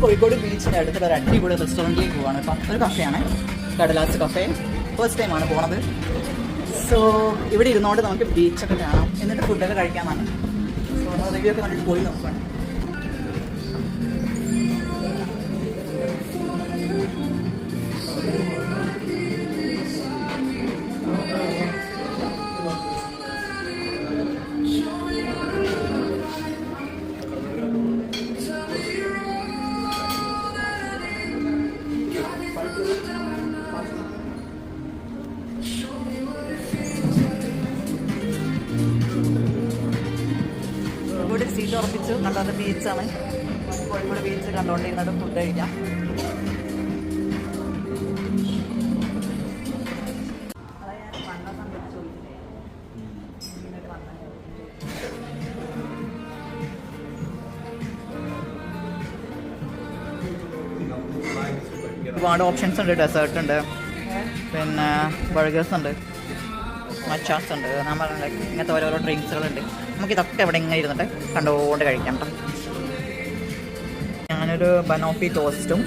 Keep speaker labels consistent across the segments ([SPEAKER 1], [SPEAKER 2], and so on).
[SPEAKER 1] കോഴിക്കോട് ബീച്ചിൻ്റെ അടുത്തുള്ള ഒരു അടിപൊളി റെസ്റ്റോറൻറ്റിലേക്ക് പോവാണ്. ഇപ്പം ഒരു കഫേയാണ്, കടലാസ് കഫേ. ഫസ്റ്റ് ടൈമാണ് പോണത്. സോ ഇവിടെ ഇരുന്നുകൊണ്ട് നമുക്ക് ബീച്ചൊക്കെ കാണാം, എന്നിട്ട് ഫുഡൊക്കെ കഴിക്കാനാണ്. സോ നമ്മൾ റിവ്യൂ ഒക്കെ കണ്ടിട്ട് പോയി നോക്കുകയാണ്. കോഴിക്കോട് സീറ്റ് ഉറപ്പിച്ചു. കണ്ടത് ബീച്ചാണ്. കോഴിക്കോട് ബീച്ച് കണ്ടുകൊണ്ടിരുന്നത് ഫുഡ് കഴിക്കാം. ഒരുപാട് ഓപ്ഷൻസ് ഉണ്ട്. ഡെസേർട്ട് ഉണ്ട്, പിന്നെ ബർഗേഴ്സ് ഉണ്ട്, മച്ചാസ് ഉണ്ട്, ഞാൻ പറഞ്ഞ ഇങ്ങനത്തെ ഓരോരോ ഡ്രിങ്ക്സുകളുണ്ട്. നമുക്ക് ഇതൊക്കെ ഇവിടെ ഇങ്ങനെ ഇരുന്നിട്ട് കണ്ടുകൊണ്ട് കഴിക്കാം കേട്ടോ. ഞാനൊരു ബനോഫി ടോസ്റ്റും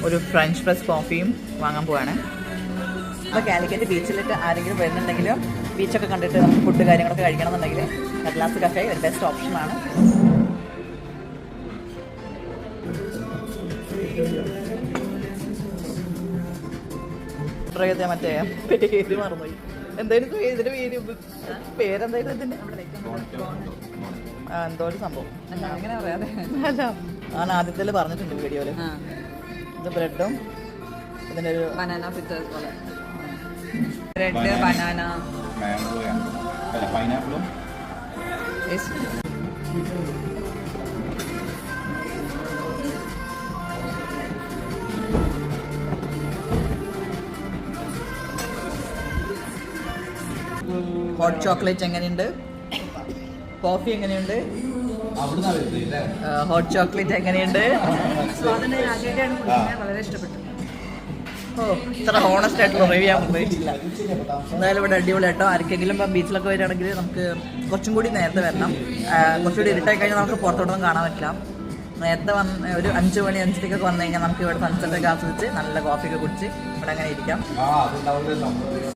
[SPEAKER 1] ഒരു ഫ്രഞ്ച് പ്രസ് കോഫിയും വാങ്ങാൻ പോവാണ്. അപ്പോൾ കാലിക്കറ്റ് ബീച്ചിലിട്ട് ആരെങ്കിലും വരുന്നുണ്ടെങ്കിലും ബീച്ചൊക്കെ കണ്ടിട്ട് നമുക്ക് ഫുഡ് കാര്യങ്ങളൊക്കെ കഴിക്കണമെന്നുണ്ടെങ്കിൽ കടലാസ് കഫേ ഒരു ബെസ്റ്റ് ഓപ്ഷനാണ്. മറ്റേ പേര് മറന്നുപോയി. എന്തായിരുന്നു ഇതിന്റെ പേരെന്തായിരുന്നു ഇതിന്റെ? എന്തോ ഒരു സംഭവം അങ്ങനെ പറയാതെ അല്ല, ഞാൻ ആദ്യത്തിൽ പറഞ്ഞിട്ടുണ്ട് വീഡിയോയില്. ഇത് ബ്രെഡും ഇതിന്റെ ഒരു ബനാന പിസ്സസ് പോലെ, ബ്രെഡ് ബനാന പൈനാപ്പിളും. ഹോട്ട് ചോക്ലേറ്റ് എങ്ങനെയുണ്ട്? കോഫി എങ്ങനെയുണ്ട്? ഹോട്ട് ചോക്ലേറ്റ് എങ്ങനെയുണ്ട്? വളരെ ഇഷ്ടപ്പെട്ടു. ഓ, ഇത്ര ഹോണസ്റ്റ് ആയിട്ടുള്ള റിവ്യൂ ഞാൻ പ്രതീക്ഷിച്ചില്ല. എന്തായാലും ഇവിടെ അടിപൊളി കേട്ടോ. ആർക്കെങ്കിലും ഇപ്പം ബീച്ചിലൊക്കെ വരികയാണെങ്കിൽ നമുക്ക് കുറച്ചും കൂടി നേരത്തെ വരണം. കുറച്ചുകൂടി ഇരുട്ടായി കഴിഞ്ഞാൽ നമുക്ക് പുറത്തോട്ടൊന്നും കാണാൻ പറ്റില്ല. നേരത്തെ വന്ന് ഒരു 5 മണി 5:30 വന്നു കഴിഞ്ഞാൽ നമുക്ക് ഇവിടെ സൺസെറ്റൊക്കെ ആസ്വദിച്ച് നല്ല കോഫിയൊക്കെ കുടിച്ച് ഇവിടെ അങ്ങനെ ഇരിക്കാം.